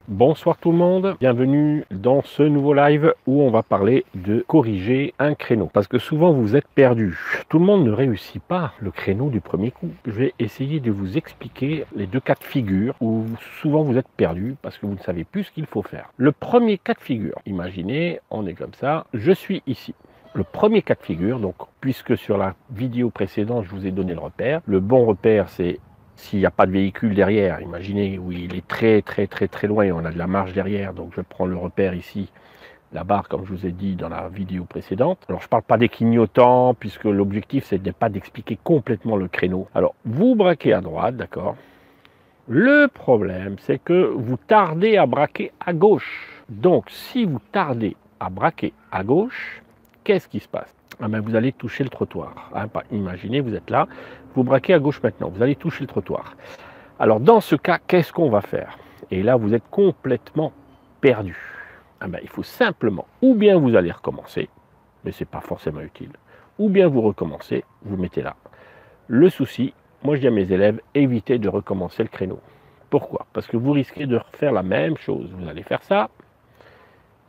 Bonsoir tout le monde, bienvenue dans ce nouveau live où on va parler de corriger un créneau. Parce que souvent vous êtes perdu. Tout le monde ne réussit pas le créneau du premier coup. Je vais essayer de vous expliquer les deux cas de figure où souvent vous êtes perdu parce que vous ne savez plus ce qu'il faut faire. Le premier cas de figure, imaginez, on est comme ça, je suis ici. Le premier cas de figure, donc puisque sur la vidéo précédente je vous ai donné le repère, le bon repère c'est s'il n'y a pas de véhicule derrière, imaginez où il est très loin et on a de la marge derrière, donc je prends le repère ici, la barre comme je vous ai dit dans la vidéo précédente. Alors je ne parle pas des clignotants puisque l'objectif c'est de pas d'expliquer complètement le créneau. Alors vous braquez à droite, d'accord. Le problème c'est que vous tardez à braquer à gauche. Donc si vous tardez à braquer à gauche, qu'est-ce qui se passe? Ah ben, vous allez toucher le trottoir. Hein, imaginez, vous êtes là, vous braquez à gauche maintenant, vous allez toucher le trottoir. Alors dans ce cas, qu'est-ce qu'on va faire? Et là, vous êtes complètement perdu. Ah ben, il faut simplement, ou bien vous allez recommencer, mais ce n'est pas forcément utile, ou bien vous recommencez, vous mettez là. Le souci, moi je dis à mes élèves, évitez de recommencer le créneau. Pourquoi? Parce que vous risquez de refaire la même chose. Vous allez faire ça,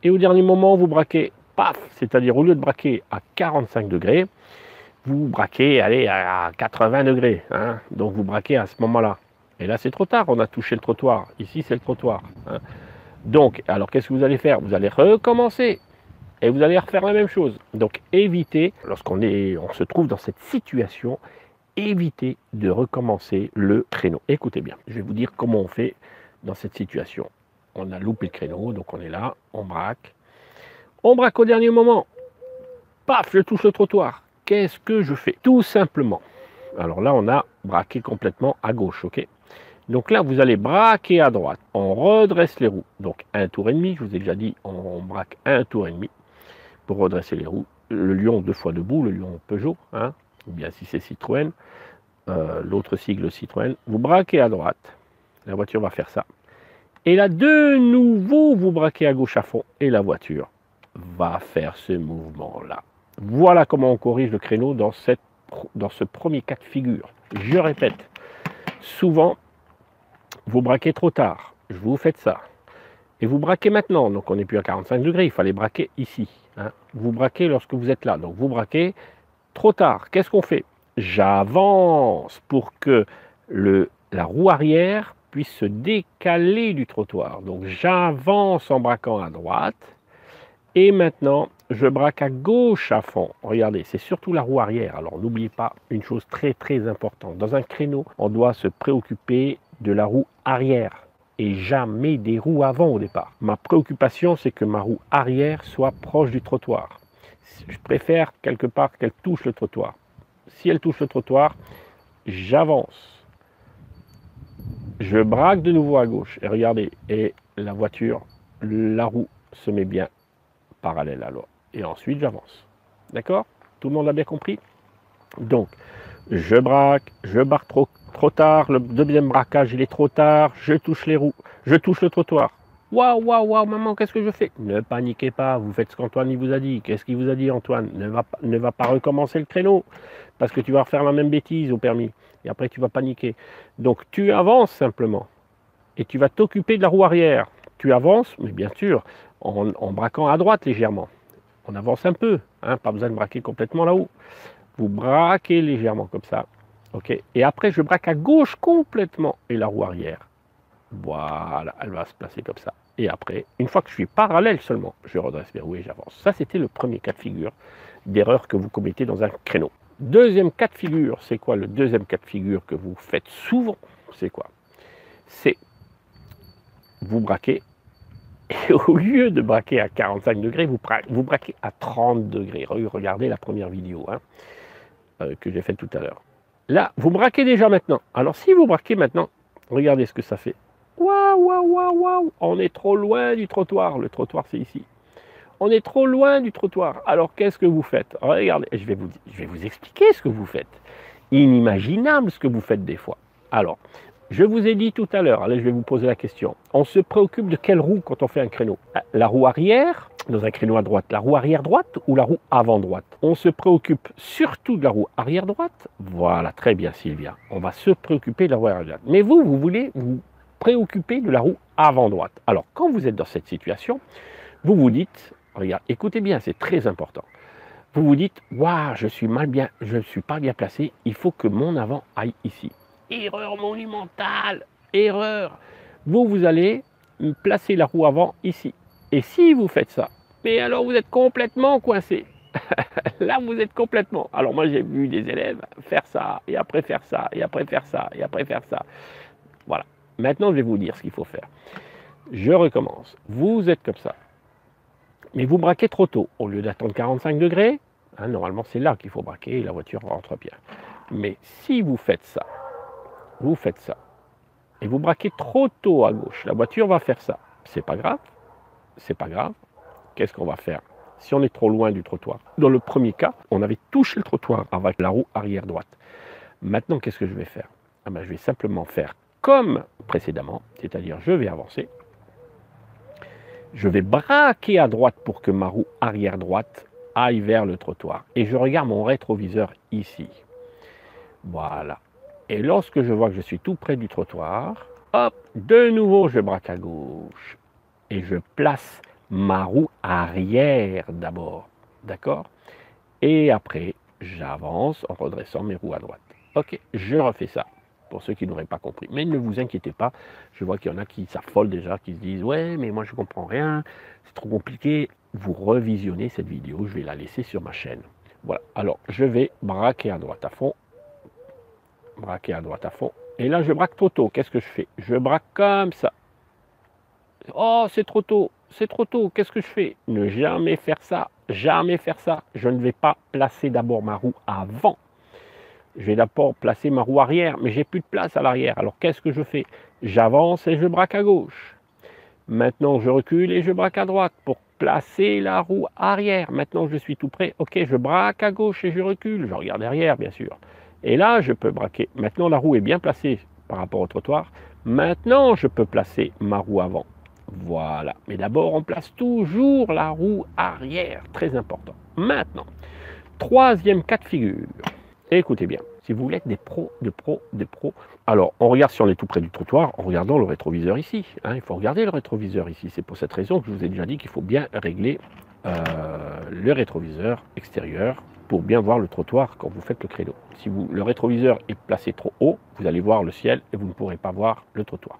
et au dernier moment, vous braquez, paf, c'est-à-dire au lieu de braquer à 45 degrés, vous braquez, allez, à 80 degrés. Hein, donc vous braquez à ce moment-là. Et là, c'est trop tard, on a touché le trottoir. Ici, c'est le trottoir. Hein. Donc, alors qu'est-ce que vous allez faire? Vous allez recommencer. Et vous allez refaire la même chose. Donc, évitez, lorsqu'on se trouve dans cette situation, évitez de recommencer le créneau. Écoutez bien, je vais vous dire comment on fait dans cette situation. On a loupé le créneau, donc on est là, on braque. On braque au dernier moment. Paf, je touche le trottoir. Qu'est-ce que je fais? Tout simplement. Alors là, on a braqué complètement à gauche, ok? Donc là, vous allez braquer à droite. On redresse les roues. Donc un tour et demi, je vous ai déjà dit, on braque un tour et demi pour redresser les roues. Le lion 2 fois debout, le lion Peugeot, hein, ou bien si c'est Citroën, l'autre sigle Citroën. Vous braquez à droite. La voiture va faire ça. Et là, de nouveau, vous braquez à gauche à fond et la voiture va faire ce mouvement-là. Voilà comment on corrige le créneau dans ce premier cas de figure. Je répète, souvent, vous braquez trop tard. Vous faites ça. Et vous braquez maintenant. Donc on n'est plus à 45 degrés, il fallait braquer ici. Hein. Vous braquez lorsque vous êtes là. Donc vous braquez trop tard. Qu'est-ce qu'on fait? J'avance pour que la roue arrière puisse se décaler du trottoir. Donc j'avance en braquant à droite. Et maintenant, je braque à gauche à fond. Regardez, c'est surtout la roue arrière. Alors n'oubliez pas une chose très importante. Dans un créneau, on doit se préoccuper de la roue arrière et jamais des roues avant au départ. Ma préoccupation, c'est que ma roue arrière soit proche du trottoir. Je préfère quelque part qu'elle touche le trottoir. Si elle touche le trottoir, j'avance. Je braque de nouveau à gauche. Et regardez, et la voiture, la roue se met bien parallèle à l'autre. Et ensuite, j'avance. D'accord? Tout le monde l'a bien compris? Donc, je braque trop tard. Le deuxième braquage, il est trop tard. Je touche les roues. Je touche le trottoir. Waouh, maman, qu'est-ce que je fais? Ne paniquez pas, vous faites ce qu'Antoine vous a dit. Qu'est-ce qu'il vous a dit, Antoine? Ne va pas recommencer le créneau, parce que tu vas refaire la même bêtise au permis. Et après, tu vas paniquer. Donc, tu avances simplement. Et tu vas t'occuper de la roue arrière. Tu avances, mais bien sûr, en braquant à droite légèrement. On avance un peu, hein, pas besoin de braquer complètement là-haut. Vous braquez légèrement comme ça. Okay. Et après, je braque à gauche complètement et la roue arrière. Voilà, elle va se placer comme ça. Et après, une fois que je suis parallèle seulement, je redresse mes roues et j'avance. Ça, c'était le premier cas de figure d'erreur que vous commettez dans un créneau. Deuxième cas de figure, c'est quoi le deuxième cas de figure que vous faites souvent? C'est quoi? C'est vous braquez et au lieu de braquer à 45 degrés, vous braquez à 30 degrés. Regardez la première vidéo hein, que j'ai faite tout à l'heure. Là, vous braquez déjà maintenant. Alors, si vous braquez maintenant, regardez ce que ça fait. Waouh, on est trop loin du trottoir. Le trottoir, c'est ici. On est trop loin du trottoir. Alors, qu'est-ce que vous faites? Regardez, je vais vous expliquer ce que vous faites. Inimaginable ce que vous faites des fois. Alors, je vous ai dit tout à l'heure, allez, je vais vous poser la question. On se préoccupe de quelle roue quand on fait un créneau? La roue arrière, dans un créneau à droite, la roue arrière droite ou la roue avant droite? On se préoccupe surtout de la roue arrière droite. Voilà, très bien Sylvia. On va se préoccuper de la roue arrière droite. Mais vous voulez vous préoccupé de la roue avant droite. Alors, quand vous êtes dans cette situation, vous vous dites, regarde, écoutez bien, c'est très important. Vous vous dites, waouh, je ne suis pas bien placé, il faut que mon avant aille ici. Erreur monumentale, erreur. Vous allez placer la roue avant ici. Et si vous faites ça, mais alors vous êtes complètement coincé. Là, vous êtes complètement. Alors moi, j'ai vu des élèves faire ça, et après faire ça, et après faire ça, et après faire ça. Voilà. Maintenant, je vais vous dire ce qu'il faut faire. Je recommence. Vous êtes comme ça. Mais vous braquez trop tôt. Au lieu d'attendre 45 degrés, hein, normalement, c'est là qu'il faut braquer et la voiture rentre bien. Mais si vous faites ça, et vous braquez trop tôt à gauche, la voiture va faire ça. C'est pas grave. C'est pas grave. Qu'est-ce qu'on va faire si on est trop loin du trottoir? Dans le premier cas, on avait touché le trottoir avec la roue arrière droite. Maintenant, qu'est-ce que je vais faire? Je vais simplement faire comme précédemment, c'est-à-dire je vais avancer. Je vais braquer à droite pour que ma roue arrière droite aille vers le trottoir. Et je regarde mon rétroviseur ici. Voilà. Et lorsque je vois que je suis tout près du trottoir, hop, de nouveau je braque à gauche. Et je place ma roue arrière d'abord. D'accord? Et après, j'avance en redressant mes roues à droite. Ok, je refais ça. Pour ceux qui n'auraient pas compris. Mais ne vous inquiétez pas, je vois qu'il y en a qui s'affolent déjà, qui se disent « Ouais, mais moi je ne comprends rien, c'est trop compliqué ». Vous revisionnez cette vidéo, je vais la laisser sur ma chaîne. Voilà, alors je vais braquer à droite à fond. Braquer à droite à fond. Et là, je braque trop tôt. Qu'est-ce que je fais? Je braque comme ça. Oh, c'est trop tôt, qu'est-ce que je fais? Ne jamais faire ça, jamais faire ça. Je ne vais pas placer d'abord ma roue avant. Je vais d'abord placer ma roue arrière, mais j'ai plus de place à l'arrière. Alors qu'est-ce que je fais? J'avance et je braque à gauche. Maintenant, je recule et je braque à droite pour placer la roue arrière. Maintenant, je suis tout prêt. Ok, je braque à gauche et je recule. Je regarde derrière, bien sûr. Et là, je peux braquer. Maintenant, la roue est bien placée par rapport au trottoir. Maintenant, je peux placer ma roue avant. Voilà. Mais d'abord, on place toujours la roue arrière. Très important. Maintenant, troisième cas de figure. Écoutez bien, si vous voulez être des pros, alors on regarde si on est tout près du trottoir en regardant le rétroviseur ici. Hein, il faut regarder le rétroviseur ici. C'est pour cette raison que je vous ai déjà dit qu'il faut bien régler le rétroviseur extérieur pour bien voir le trottoir quand vous faites le créneau. Si le rétroviseur est placé trop haut, vous allez voir le ciel et vous ne pourrez pas voir le trottoir.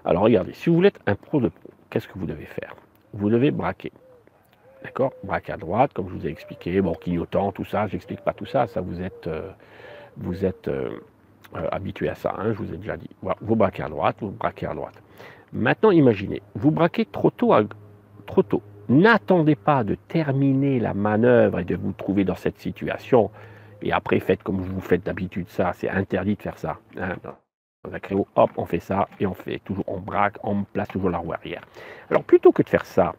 Alors regardez, si vous voulez être un pro de pro, qu'est-ce que vous devez faire? Vous devez braquer. D'accord? Braque à droite, comme je vous ai expliqué, bon, clignotant, tout ça, j'explique pas tout ça, ça vous êtes habitué à ça, hein, je vous ai déjà dit. Voilà, vous braquez à droite, vous braquez à droite. Maintenant, imaginez, vous braquez trop tôt. N'attendez pas de terminer la manœuvre et de vous trouver dans cette situation. Et après, faites comme vous faites d'habitude, ça, c'est interdit de faire ça. Hein. Dans un créneau, hop, on fait ça, et on fait toujours, on braque, on place toujours la roue arrière. Alors, plutôt que de faire ça,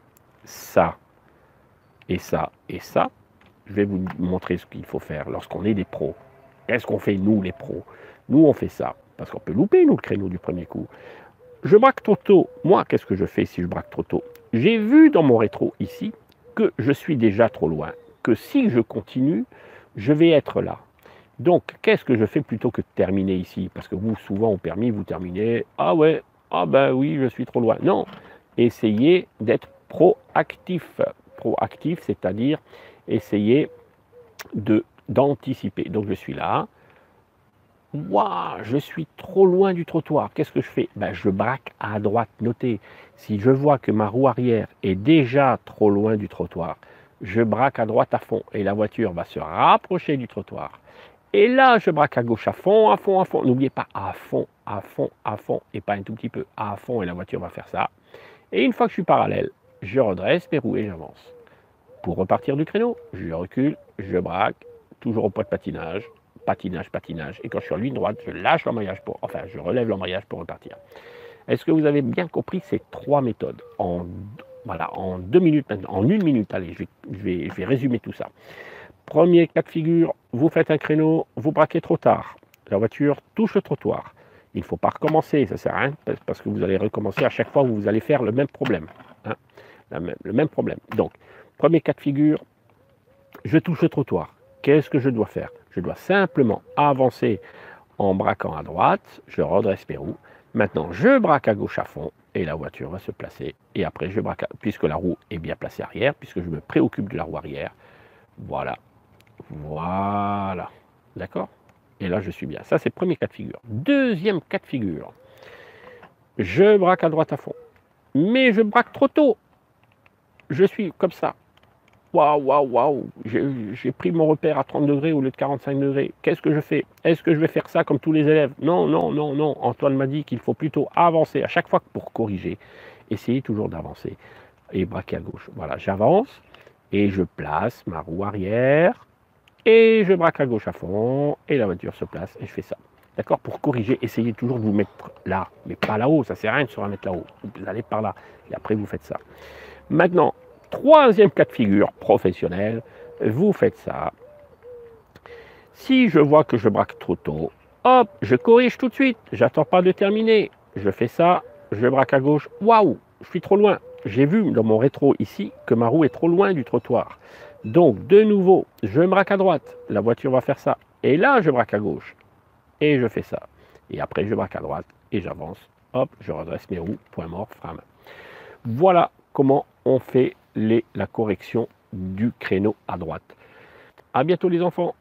et ça, je vais vous montrer ce qu'il faut faire lorsqu'on est des pros. Qu'est-ce qu'on fait, nous, les pros? Nous, on fait ça, parce qu'on peut louper, nous, le créneau du premier coup. Je braque trop tôt. Moi, qu'est-ce que je fais si je braque trop tôt? J'ai vu dans mon rétro, ici, que je suis déjà trop loin, que si je continue, je vais être là. Donc, qu'est-ce que je fais plutôt que de terminer ici? Parce que vous, souvent, au permis, vous terminez, ah ouais, ah ben oui, je suis trop loin. Non, essayez d'être proactif. Proactif, c'est-à-dire essayer d'anticiper. Donc, je suis là. Waouh, je suis trop loin du trottoir. Qu'est-ce que je fais? Je braque à droite. Notez, si je vois que ma roue arrière est déjà trop loin du trottoir, je braque à droite à fond et la voiture va se rapprocher du trottoir. Et là, je braque à gauche à fond, à fond, à fond. N'oubliez pas, à fond, à fond, à fond, et pas un tout petit peu, à fond, et la voiture va faire ça. Et une fois que je suis parallèle, je redresse mes roues et j'avance. Pour repartir du créneau, je recule, je braque, toujours au point de patinage, patinage. Et quand je suis en ligne droite, je lâche l'embrayage je relève l'embrayage pour repartir. Est-ce que vous avez bien compris ces trois méthodes? En 2 minutes maintenant, en 1 minute, allez, je vais résumer tout ça. Premier cas de figure, vous faites un créneau, vous braquez trop tard. La voiture touche le trottoir. Il ne faut pas recommencer, ça ne sert à rien, parce que vous allez recommencer à chaque fois où vous allez faire le même problème. Hein, le même problème. Donc, premier cas de figure, je touche le trottoir. Qu'est-ce que je dois faire? Je dois simplement avancer en braquant à droite, je redresse mes roues. Maintenant, je braque à gauche à fond et la voiture va se placer. Et après, je braque, puisque la roue est bien placée arrière, puisque je me préoccupe de la roue arrière. Voilà. Voilà. D'accord? Et là, je suis bien. Ça, c'est le premier cas de figure. Deuxième cas de figure. Je braque à droite à fond. Mais je braque trop tôt. Je suis comme ça. Waouh, waouh, waouh. J'ai pris mon repère à 30 degrés au lieu de 45 degrés. Qu'est-ce que je fais? Est-ce que je vais faire ça comme tous les élèves? Non, non, non, non. Antoine m'a dit qu'il faut plutôt avancer à chaque fois pour corriger. Essayez toujours d'avancer et braquer à gauche. Voilà, j'avance et je place ma roue arrière et je braque à gauche à fond et la voiture se place et je fais ça. D'accord? Pour corriger, essayez toujours de vous mettre là, mais pas là-haut. Ça ne sert à rien de se remettre là-haut. Vous allez par là et après vous faites ça. Maintenant, troisième cas de figure professionnel, vous faites ça. Si je vois que je braque trop tôt, hop, je corrige tout de suite. J'attends pas de terminer. Je fais ça, je braque à gauche. Waouh, je suis trop loin. J'ai vu dans mon rétro ici que ma roue est trop loin du trottoir. Donc, de nouveau, je braque à droite. La voiture va faire ça. Et là, je braque à gauche. Et je fais ça. Et après, je braque à droite et j'avance. Hop, je redresse mes roues. Point mort, frame. Voilà comment on fait la correction du créneau à droite. À bientôt les enfants.